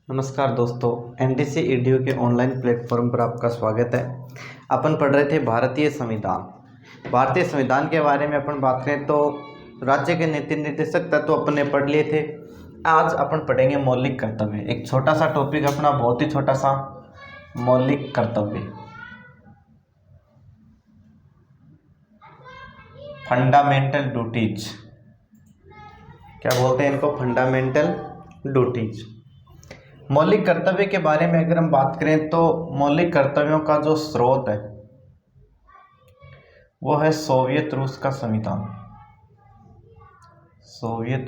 नमस्कार दोस्तों, NDC EDU के ऑनलाइन प्लेटफॉर्म पर आपका स्वागत है। अपन पढ़ रहे थे भारतीय संविधान। भारतीय संविधान के बारे में अपन बात करें तो राज्य के नीति निर्देशक तत्व अपन ने पढ़ लिए थे। आज अपन पढ़ेंगे मौलिक कर्तव्य। एक छोटा सा टॉपिक अपना, बहुत ही छोटा सा, मौलिक कर्तव्य, फंडामेंटल ड्यूटीज। क्या बोलते हैं इनको? Fundamental duties. मौलिक कर्तव्य के बारे में अगर हम बात करें तो मौलिक कर्तव्यों का जो स्रोत है वो है सोवियत रूस का संविधान। सोवियत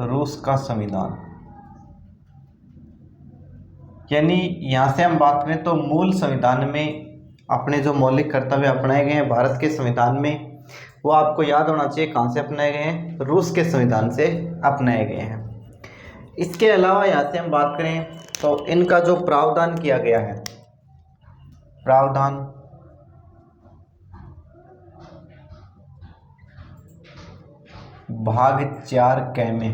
रूस का संविधान, यानी यहां से हम बात करें तो मूल संविधान में अपने जो मौलिक कर्तव्य अपनाए गए हैं भारत के संविधान में, वो आपको याद होना चाहिए कहां से अपनाए गए हैं? रूस के संविधान से अपनाए गए हैं। इसके अलावा यहाँ से हम बात करें तो इनका जो प्रावधान किया गया है, प्रावधान भाग 4 क में,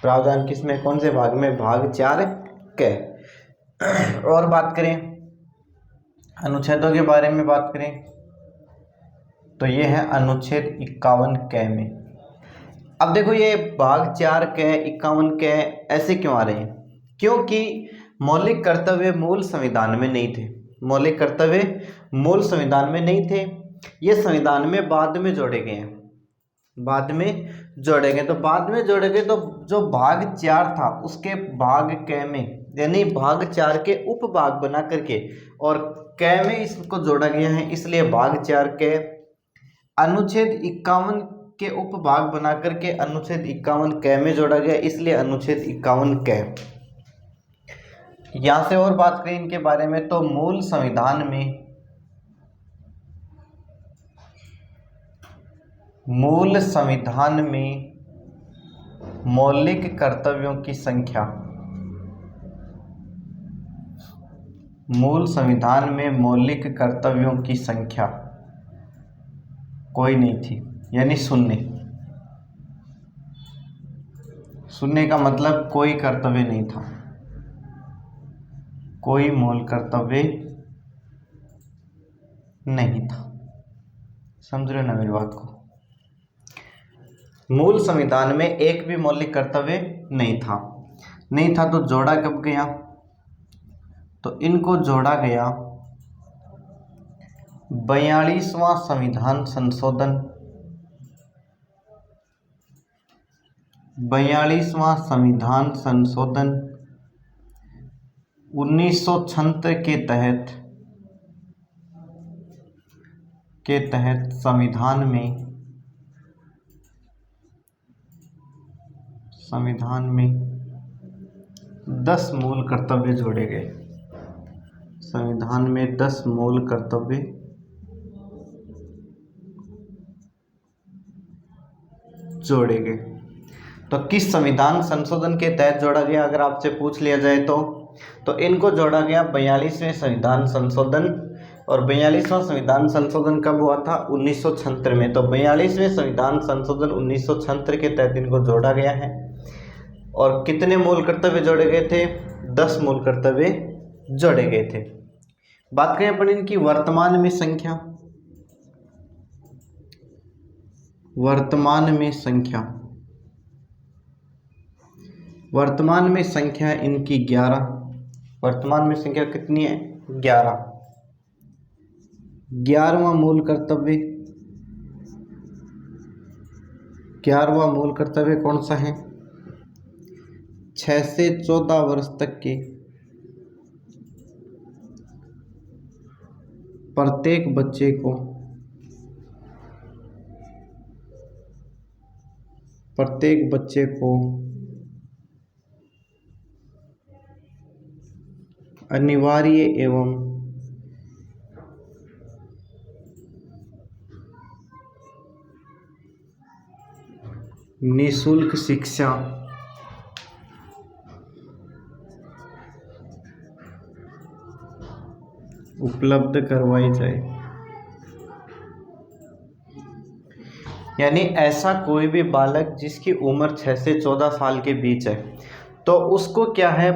प्रावधान किसमें, कौन से भाग में? भाग 4 क। और बात करें अनुच्छेदों के बारे में बात करें तो ये है अनुच्छेद 51 क में। अब देखो ये भाग 4 क 51 क ऐसे क्यों आ रहे हैं? क्योंकि मौलिक कर्तव्य मूल संविधान में नहीं थे। मौलिक कर्तव्य मूल संविधान में नहीं थे, ये संविधान में बाद में जोड़े गए हैं। बाद में जोड़े गए, तो बाद में जोड़े गए तो जो भाग 4 था उसके भाग क में, यानी भाग 4 के उपभाग बना करके और क में इसको जोड़ा गया है, इसलिए भाग 4 के अनुच्छेद 51 के उपभाग बना करके अनुच्छेद 51 क में जोड़ा गया, इसलिए अनुच्छेद 51 क। यहां से और बात करें इनके बारे में तो मूल संविधान में मौलिक कर्तव्यों की संख्या, मूल संविधान में मौलिक कर्तव्यों की संख्या कोई नहीं थी, यानी शून्य। शून्य का मतलब कोई कर्तव्य नहीं था, कोई मूल कर्तव्य नहीं था। समझ रहे हो ना मेरी बात को? मूल संविधान में एक भी मौलिक कर्तव्य नहीं था तो जोड़ा कब गया? तो इनको जोड़ा गया 42वां संविधान संशोधन, 42वां संविधान संशोधन 1976 के तहत संविधान में 10 मूल कर्तव्य जोड़े गए। संविधान में 10 मूल कर्तव्य जोड़े गए। तो किस संविधान संशोधन के तहत जोड़ा गया अगर आपसे पूछ लिया जाए तो इनको जोड़ा गया 42वें संविधान संशोधन। और 42वां संविधान संशोधन कब हुआ था? 1976 में। तो 42वें संविधान संशोधन 1976 के तहत इनको जोड़ा गया है। और कितने मूल कर्तव्य जोड़े गए थे? 10 मूल कर्तव्य जोड़े गए थे। बात करें अपन इनकी वर्तमान में संख्या, वर्तमान में संख्या इनकी 11। वर्तमान में संख्या कितनी है? 11। 11वां मूल कर्तव्य, 11वां मूल कर्तव्य कौन सा है? 6 से 14 वर्ष तक के प्रत्येक बच्चे को अनिवार्य एवं निःशुल्क शिक्षा उपलब्ध करवाई जाए। यानी ऐसा कोई भी बालक जिसकी उम्र 6 से 14 साल के बीच है तो उसको क्या है,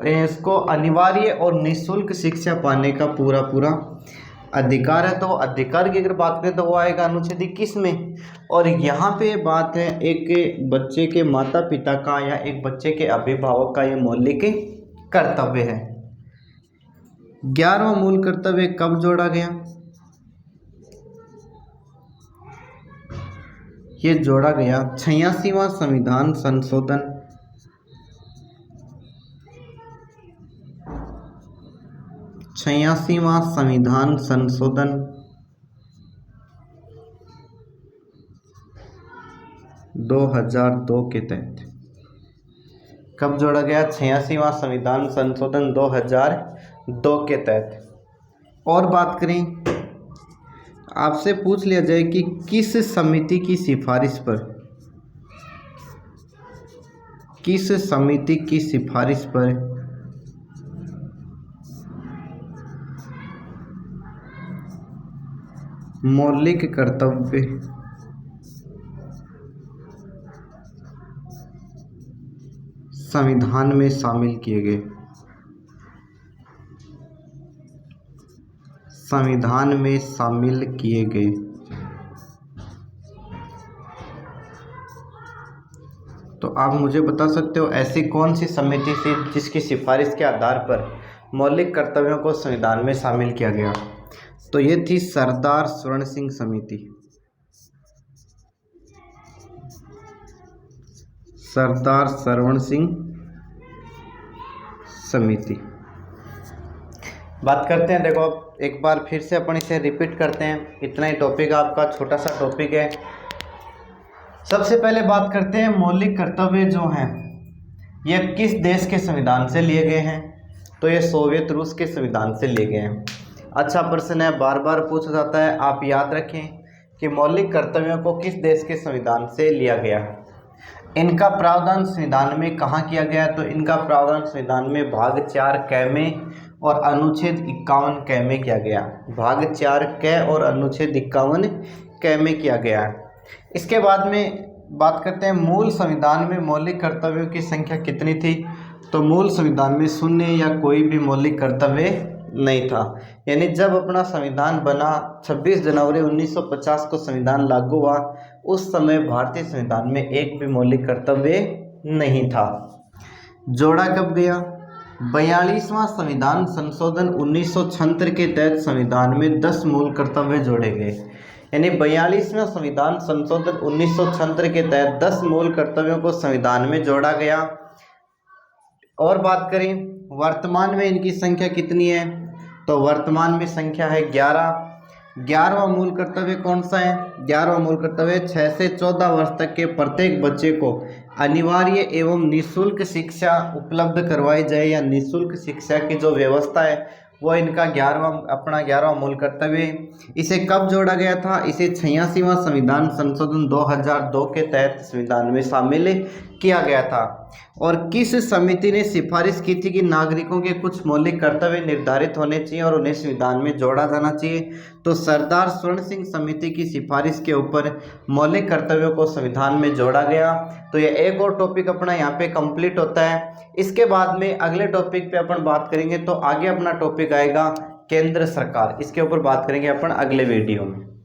इसको अनिवार्य और निःशुल्क शिक्षा पाने का पूरा पूरा अधिकार है। तो अधिकार की अगर बात करें तो वो आएगा अनुच्छेद 21 में। और यहाँ पे बात है एक बच्चे के माता पिता का या एक बच्चे के अभिभावक का ये मौलिक कर्तव्य है। 11वां मूल कर्तव्य कब जोड़ा गया? ये जोड़ा गया 86वां संविधान संशोधन 86वां संविधान संशोधन 2002 के तहत। कब जोड़ा गया? 86वां संविधान संशोधन 2002 के तहत। और बात करें, आपसे पूछ लिया जाए कि किस समिति की सिफारिश पर, किस समिति की सिफारिश पर मौलिक कर्तव्य संविधान में शामिल किए गए, संविधान में शामिल किए गए? तो आप मुझे बता सकते हो ऐसी कौन सी समिति थी जिसकी सिफारिश के आधार पर मौलिक कर्तव्यों को संविधान में शामिल किया गया? तो ये थी सरदार स्वर्ण सिंह समिति। सरदार स्वर्ण सिंह समिति। बात करते हैं, देखो एक बार फिर से अपन इसे रिपीट करते हैं, इतना ही टॉपिक आपका छोटा सा टॉपिक है। सबसे पहले बात करते हैं मौलिक कर्तव्य जो हैं ये किस देश के संविधान से लिए गए हैं? तो ये सोवियत रूस के संविधान से लिए गए हैं। अच्छा प्रश्न है, बार बार पूछा जाता है, आप याद रखें कि मौलिक कर्तव्यों को किस देश के संविधान से लिया गया। इनका प्रावधान संविधान में कहाँ किया गया? तो इनका प्रावधान संविधान में भाग 4 क में और अनुच्छेद 51 क में किया गया। भाग 4 क और अनुच्छेद 51 क में किया गया है। इसके बाद में बात करते हैं मूल संविधान में मौलिक कर्तव्यों की संख्या कितनी थी? तो मूल संविधान में 0 या कोई भी मौलिक कर्तव्य नहीं था। यानी जब अपना संविधान बना 26 जनवरी 1950 को संविधान लागू हुआ, उस समय भारतीय संविधान में एक भी मौलिक कर्तव्य नहीं था। जोड़ा कब गया? 42वां संविधान संशोधन 1976 के तहत संविधान में 10 मूल कर्तव्य जोड़े गए। यानी 42वां संविधान संशोधन 1976 के तहत 10 मूल कर्तव्यों को संविधान में जोड़ा गया। और बात करें वर्तमान में इनकी संख्या कितनी है? तो वर्तमान में संख्या है 11। 11वां मूल कर्तव्य कौन सा है? 11वां मूल कर्तव्य 6 से 14 वर्ष तक के प्रत्येक बच्चे को अनिवार्य एवं निःशुल्क शिक्षा उपलब्ध करवाई जाए, या निःशुल्क शिक्षा की जो व्यवस्था है वो इनका 11वां मूल कर्तव्य। इसे कब जोड़ा गया था? इसे 86वां संविधान संशोधन 2002 के तहत संविधान में शामिल किया गया था। और किस समिति ने सिफारिश की थी कि नागरिकों के कुछ मौलिक कर्तव्य निर्धारित होने चाहिए और उन्हें संविधान में जोड़ा जाना चाहिए? तो सरदार स्वर्ण सिंह समिति की सिफारिश के ऊपर मौलिक कर्तव्यों को संविधान में जोड़ा गया। तो ये एक और टॉपिक अपना यहाँ पे कंप्लीट होता है। इसके बाद में अगले टॉपिक पे अपन बात करेंगे। तो आगे अपना टॉपिक आएगा केंद्र सरकार, इसके ऊपर बात करेंगे अपन अगले वीडियो में।